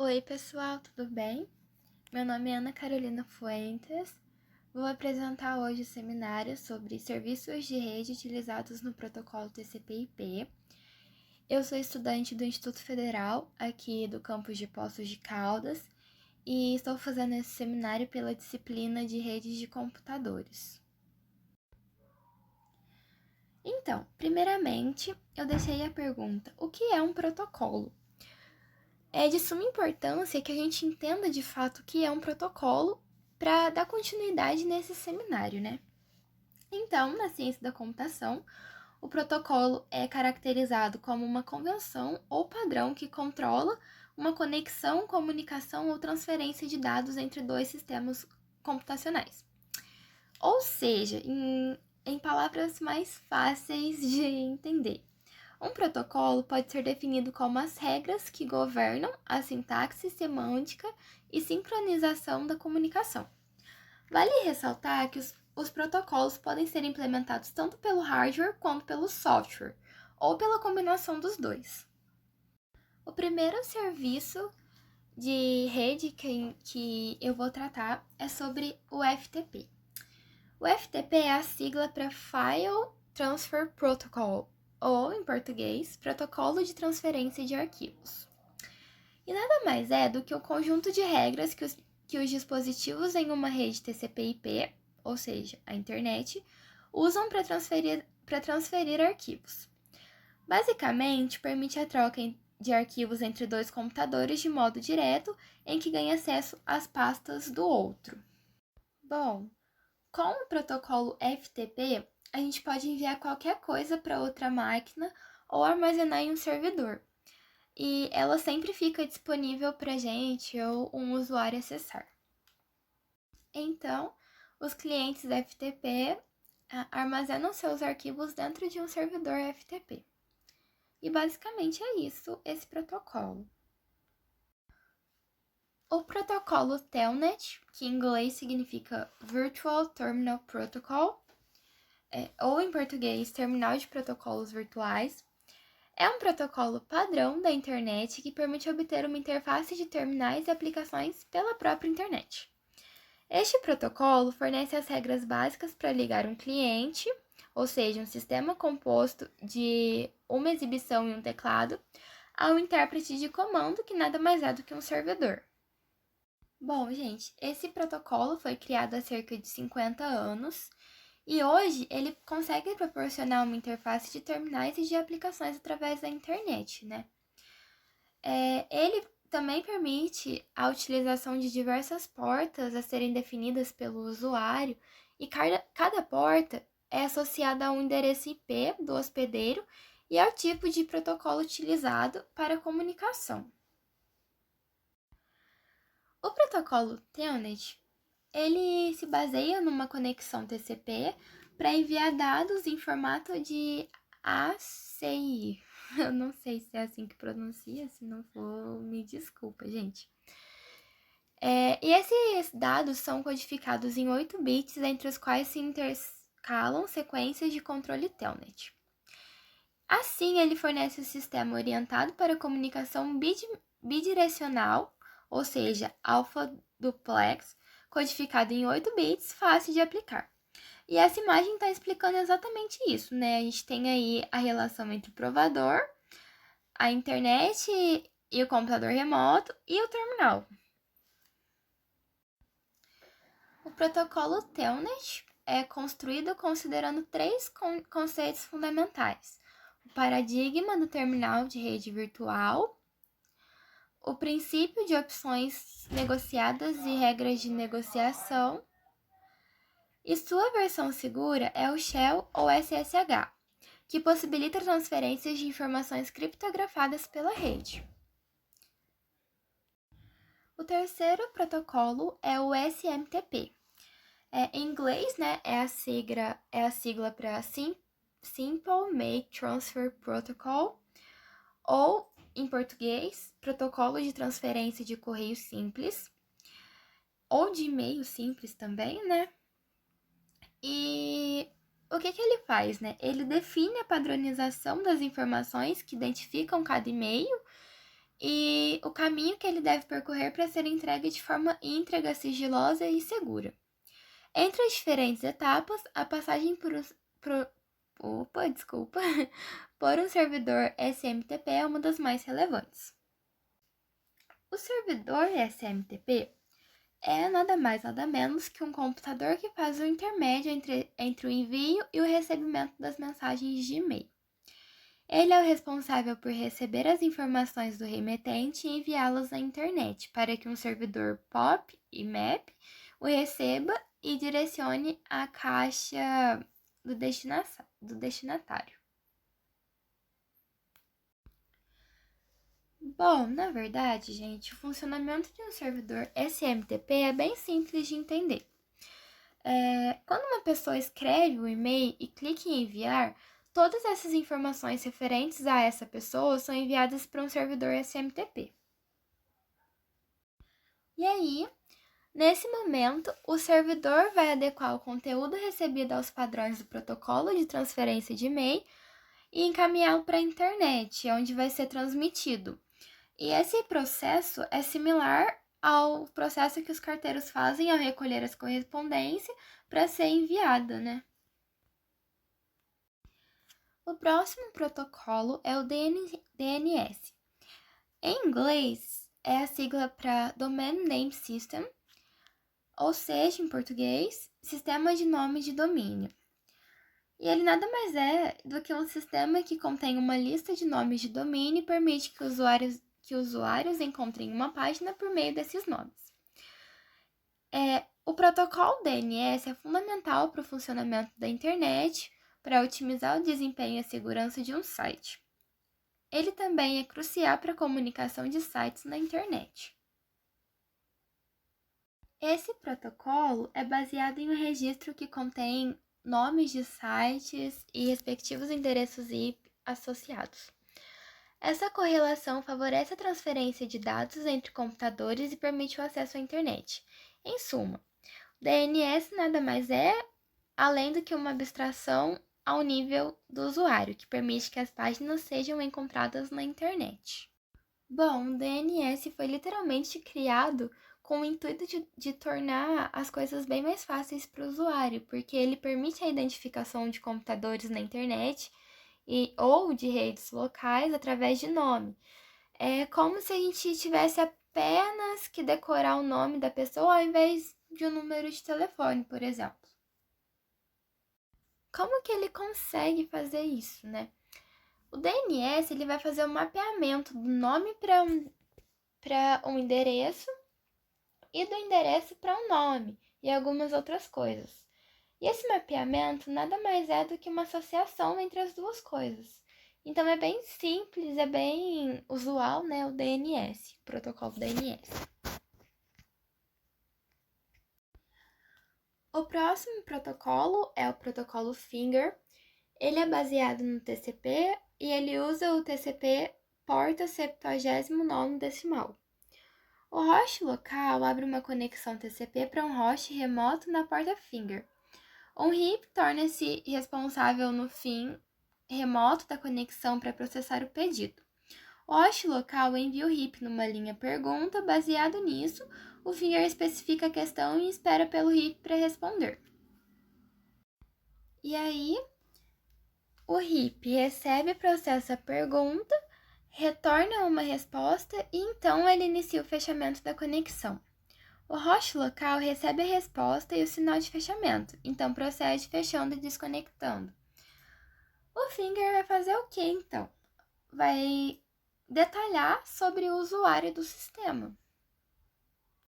Oi, pessoal, tudo bem? Meu nome é Ana Carolina Fuentes. Vou apresentar hoje o seminário sobre serviços de rede utilizados no protocolo TCP/IP. Eu sou estudante do Instituto Federal, aqui do campus de Poços de Caldas, e estou fazendo esse seminário pela disciplina de redes de computadores. Então, primeiramente, eu deixei a pergunta: o que é um protocolo? É de suma importância que a gente entenda de fato o que é um protocolo para dar continuidade nesse seminário, né? Então, na ciência da computação, o protocolo é caracterizado como uma convenção ou padrão que controla uma conexão, comunicação ou transferência de dados entre dois sistemas computacionais. Ou seja, em palavras mais fáceis de entender, um protocolo pode ser definido como as regras que governam a sintaxe semântica e sincronização da comunicação. Vale ressaltar que os protocolos podem ser implementados tanto pelo hardware quanto pelo software, ou pela combinação dos dois. O primeiro serviço de rede que eu vou tratar é sobre o FTP. O FTP é a sigla para File Transfer Protocol, ou, em português, Protocolo de Transferência de Arquivos. E nada mais é do que o conjunto de regras que os dispositivos em uma rede TCP/IP, ou seja, a internet, usam para transferir arquivos. Basicamente, permite a troca de arquivos entre dois computadores de modo direto, em que ganha acesso às pastas do outro. Bom, com o protocolo FTP, a gente pode enviar qualquer coisa para outra máquina ou armazenar em um servidor. E ela sempre fica disponível para a gente ou um usuário acessar. Então, os clientes FTP armazenam seus arquivos dentro de um servidor FTP. E basicamente é isso, esse protocolo. O protocolo Telnet, que em inglês significa Virtual Terminal Protocol, ou em português, Terminal de Protocolos Virtuais, é um protocolo padrão da internet que permite obter uma interface de terminais e aplicações pela própria internet. Este protocolo fornece as regras básicas para ligar um cliente, ou seja, um sistema composto de uma exibição e um teclado, a um intérprete de comando, que nada mais é do que um servidor. Bom, gente, esse protocolo foi criado há cerca de 50 anos e hoje ele consegue proporcionar uma interface de terminais e de aplicações através da internet, né? Ele também permite a utilização de diversas portas a serem definidas pelo usuário e cada porta é associada a um endereço IP do hospedeiro e ao tipo de protocolo utilizado para a comunicação. O protocolo Telnet ele se baseia numa conexão TCP para enviar dados em formato de ACI. Eu não sei se é assim que pronuncia, se não for, me desculpa, gente. E esses dados são codificados em 8 bits, entre os quais se intercalam sequências de controle Telnet. Assim, ele fornece um sistema orientado para comunicação bidirecional, ou seja, alfa duplex, codificado em 8 bits, fácil de aplicar. E essa imagem está explicando exatamente isso, né? A gente tem aí a relação entre o provador, a internet e o computador remoto e o terminal. O protocolo Telnet é construído considerando três conceitos fundamentais: o paradigma do terminal de rede virtual, o princípio de opções negociadas e regras de negociação, e sua versão segura é o Shell ou SSH, que possibilita transferências de informações criptografadas pela rede. O terceiro protocolo é o SMTP. Em inglês, né, é a sigla para Simple Make Transfer Protocol, ou, em português, Protocolo de Transferência de Correio Simples, ou de e-mail simples também, né? E o que ele faz, né? Ele define a padronização das informações que identificam cada e-mail e o caminho que ele deve percorrer para ser entregue de forma íntegra, sigilosa e segura. Entre as diferentes etapas, a passagem por um servidor SMTP é uma das mais relevantes. O servidor SMTP é nada mais nada menos que um computador que faz o intermédio entre o envio e o recebimento das mensagens de e-mail. Ele é o responsável por receber as informações do remetente e enviá-las na internet para que um servidor POP e MAP o receba e direcione à caixa do destinatário. Bom, na verdade, gente, o funcionamento de um servidor SMTP é bem simples de entender. Quando uma pessoa escreve o e-mail e clica em enviar, todas essas informações referentes a essa pessoa são enviadas para um servidor SMTP. E aí, nesse momento, o servidor vai adequar o conteúdo recebido aos padrões do protocolo de transferência de e-mail e encaminhá-lo para a internet, onde vai ser transmitido. E esse processo é similar ao processo que os carteiros fazem ao recolher as correspondências para ser enviada, né? O próximo protocolo é o DNS. Em inglês, é a sigla para Domain Name System, ou seja, em português, Sistema de Nome de Domínio. E ele nada mais é do que um sistema que contém uma lista de nomes de domínio e permite que usuários encontrem uma página por meio desses nomes. O protocolo DNS é fundamental para o funcionamento da internet, para otimizar o desempenho e a segurança de um site. Ele também é crucial para a comunicação de sites na internet. Esse protocolo é baseado em um registro que contém nomes de sites e respectivos endereços IP associados. Essa correlação favorece a transferência de dados entre computadores e permite o acesso à internet. Em suma, o DNS nada mais é além do que uma abstração ao nível do usuário, que permite que as páginas sejam encontradas na internet. Bom, o DNS foi literalmente criado com o intuito de tornar as coisas bem mais fáceis para o usuário, porque ele permite a identificação de computadores na internet ou de redes locais através de nome. É como se a gente tivesse apenas que decorar o nome da pessoa ao invés de um número de telefone, por exemplo. Como que ele consegue fazer isso, né? O DNS ele vai fazer o mapeamento do nome para um endereço e do endereço para um nome e algumas outras coisas. E esse mapeamento nada mais é do que uma associação entre as duas coisas. Então é bem simples, é bem usual, né, o DNS, o protocolo DNS. O próximo protocolo é o protocolo Finger. Ele é baseado no TCP e ele usa o TCP porta 79º decimal. O host local abre uma conexão TCP para um host remoto na porta Finger. Um RIP torna-se responsável no fim remoto da conexão para processar o pedido. O host local envia o RIP numa linha pergunta. Baseado nisso, o Finger especifica a questão e espera pelo RIP para responder. E aí, o RIP recebe e processa a pergunta, retorna uma resposta e então ele inicia o fechamento da conexão. O host local recebe a resposta e o sinal de fechamento, então procede fechando e desconectando. O Finger vai fazer o que então? Vai detalhar sobre o usuário do sistema.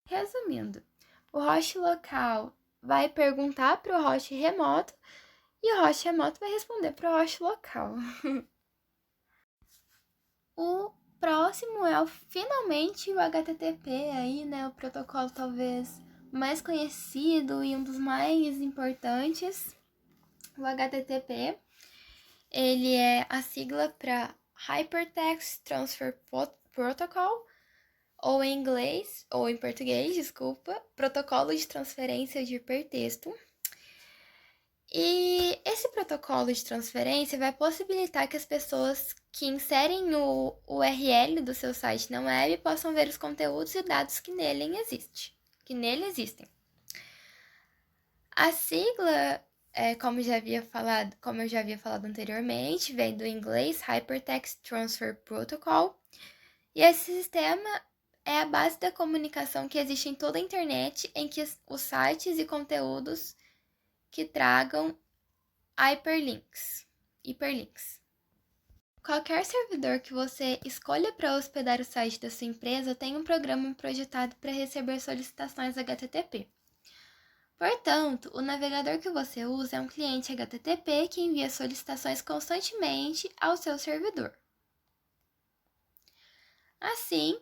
Resumindo, o host local vai perguntar para o host remoto e o host remoto vai responder para o host local. O próximo é finalmente o HTTP aí, né? O protocolo talvez mais conhecido e um dos mais importantes. O HTTP, ele é a sigla para Hypertext Transfer Protocol, ou em inglês, ou em português, desculpa, protocolo de transferência de hipertexto. E esse protocolo de transferência vai possibilitar que as pessoas que inserem o URL do seu site na web possam ver os conteúdos e dados que nele existem. A sigla, como eu já havia falado anteriormente, vem do inglês Hypertext Transfer Protocol, e esse sistema é a base da comunicação que existe em toda a internet, em que os sites e conteúdos que tragam hiperlinks. Qualquer servidor que você escolha para hospedar o site da sua empresa tem um programa projetado para receber solicitações HTTP. Portanto, o navegador que você usa é um cliente HTTP que envia solicitações constantemente ao seu servidor. Assim,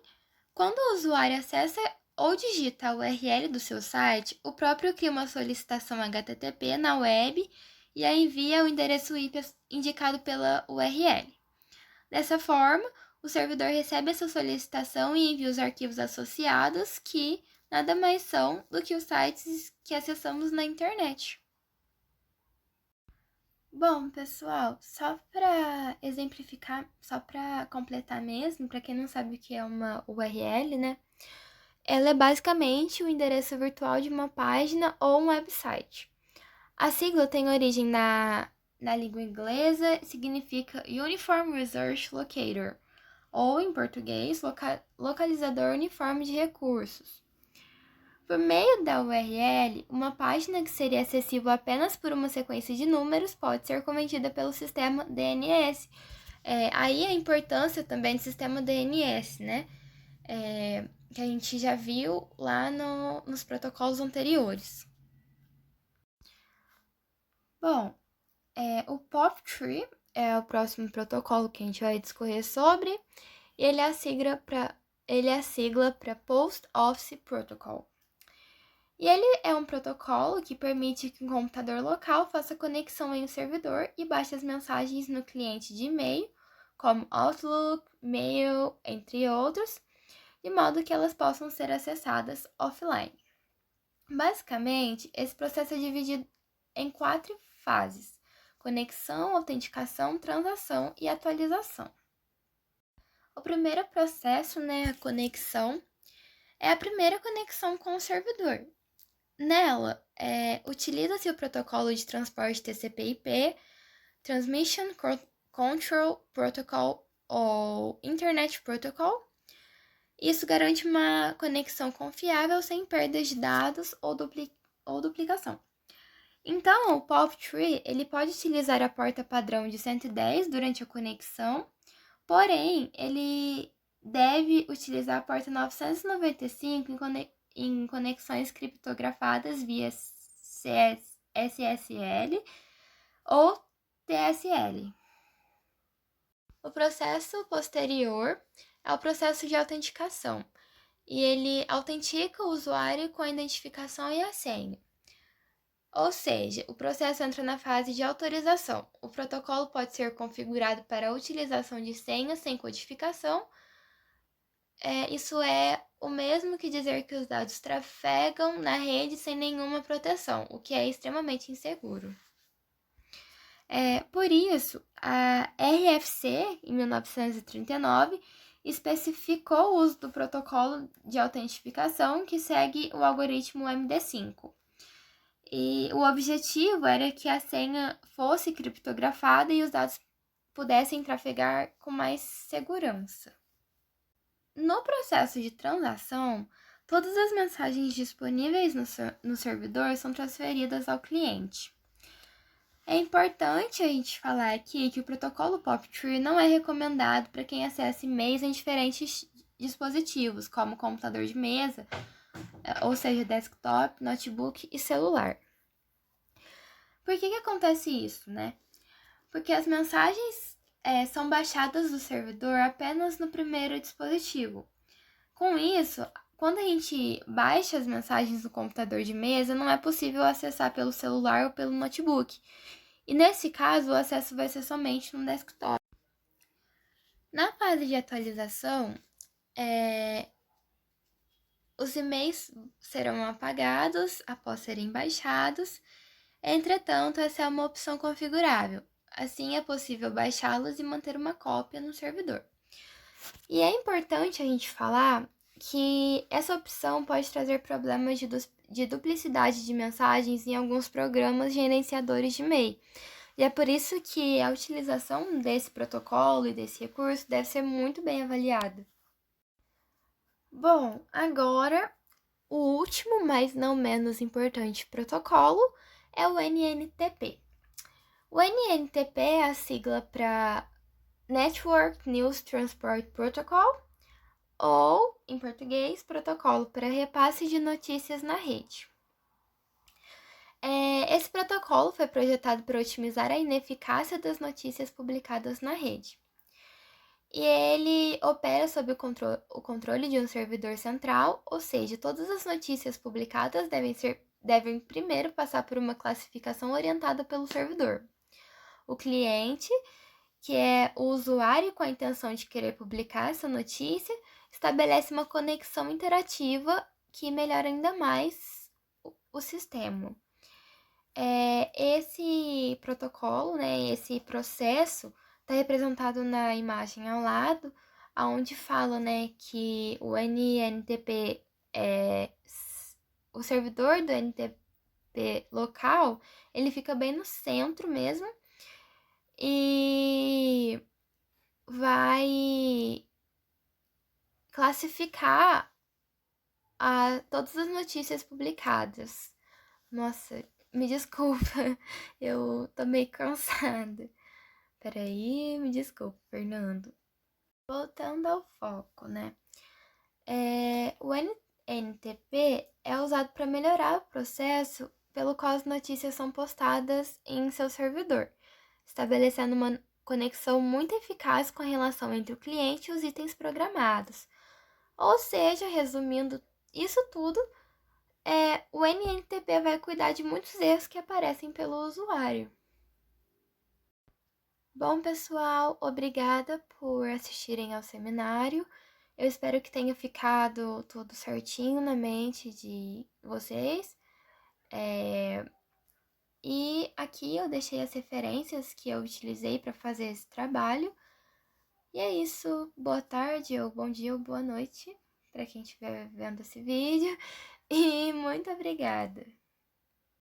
quando o usuário acessa ou digita a URL do seu site, o próprio cria uma solicitação HTTP na web e a envia ao endereço IP indicado pela URL. Dessa forma, o servidor recebe essa solicitação e envia os arquivos associados, que nada mais são do que os sites que acessamos na internet. Bom, pessoal, só para exemplificar, só para completar mesmo, para quem não sabe o que é uma URL, né? Ela é basicamente o endereço virtual de uma página ou um website. A sigla tem origem na língua inglesa, significa Uniform Resource Locator, ou em português, localizador uniforme de recursos. Por meio da URL, uma página que seria acessível apenas por uma sequência de números pode ser cometida pelo sistema DNS. Aí a importância também do sistema DNS, né? Que a gente já viu lá nos protocolos anteriores. Bom, o POP3 é o próximo protocolo que a gente vai discorrer sobre, e ele é a sigla para Post Office Protocol. E ele é um protocolo que permite que um computador local faça conexão em um servidor e baixe as mensagens no cliente de e-mail, como Outlook, Mail, entre outros, de modo que elas possam ser acessadas offline. Basicamente, esse processo é dividido em 4 fases: conexão, autenticação, transação e atualização. O primeiro processo, a conexão, é a primeira conexão com o servidor. Nela, utiliza-se o protocolo de transporte TCP/IP, Transmission Control Protocol ou Internet Protocol. Isso garante uma conexão confiável sem perdas de dados ou duplicação. Então, o POP3 ele pode utilizar a porta padrão de 110 durante a conexão, porém, ele deve utilizar a porta 995 em conexões criptografadas via SSL ou TSL. O processo posterior é o processo de autenticação, e ele autentica o usuário com a identificação e a senha. Ou seja, o processo entra na fase de autorização. O protocolo pode ser configurado para a utilização de senhas sem codificação. Isso é o mesmo que dizer que os dados trafegam na rede sem nenhuma proteção, o que é extremamente inseguro. Por isso, a RFC, em 1939, especificou o uso do protocolo de autentificação que segue o algoritmo MD5. E o objetivo era que a senha fosse criptografada e os dados pudessem trafegar com mais segurança. No processo de transação, todas as mensagens disponíveis no servidor são transferidas ao cliente. É importante a gente falar aqui que o protocolo POP3 não é recomendado para quem acessa e-mails em diferentes dispositivos, como computador de mesa, ou seja, desktop, notebook e celular. Por que acontece isso, né? Porque as mensagens são baixadas do servidor apenas no primeiro dispositivo. Com isso, quando a gente baixa as mensagens no computador de mesa, não é possível acessar pelo celular ou pelo notebook. E nesse caso, o acesso vai ser somente no desktop. Na fase de atualização, os e-mails serão apagados após serem baixados. Entretanto, essa é uma opção configurável. Assim é possível baixá-los e manter uma cópia no servidor. E é importante a gente falar que essa opção pode trazer problemas de duplicidade de mensagens em alguns programas gerenciadores de e-mail. E é por isso que a utilização desse protocolo e desse recurso deve ser muito bem avaliada. Bom, agora o último, mas não menos importante protocolo é o NNTP. O NNTP é a sigla para Network News Transport Protocol, ou, em português, Protocolo para Repasse de Notícias na Rede. Esse protocolo foi projetado para otimizar a ineficácia das notícias publicadas na rede. E ele opera sob o controle de um servidor central, ou seja, todas as notícias publicadas devem primeiro passar por uma classificação orientada pelo servidor. O cliente, que é o usuário com a intenção de querer publicar essa notícia, estabelece uma conexão interativa que melhora ainda mais o sistema. Esse protocolo, né, esse processo, está representado na imagem ao lado, onde fala, né, que o NNTP, o servidor do NTP local, ele fica bem no centro mesmo, e vai classificar todas as notícias publicadas. Nossa, me desculpa, eu tô meio cansada. Peraí, me desculpa, Fernando. Voltando ao foco, né? O NTP é usado para melhorar o processo pelo qual as notícias são postadas em seu servidor, estabelecendo uma conexão muito eficaz com a relação entre o cliente e os itens programados. Ou seja, resumindo isso tudo, o NNTP vai cuidar de muitos erros que aparecem pelo usuário. Bom, pessoal, obrigada por assistirem ao seminário. Eu espero que tenha ficado tudo certinho na mente de vocês. E aqui eu deixei as referências que eu utilizei para fazer esse trabalho. E é isso. Boa tarde, ou bom dia, ou boa noite, para quem estiver vendo esse vídeo. E muito obrigada!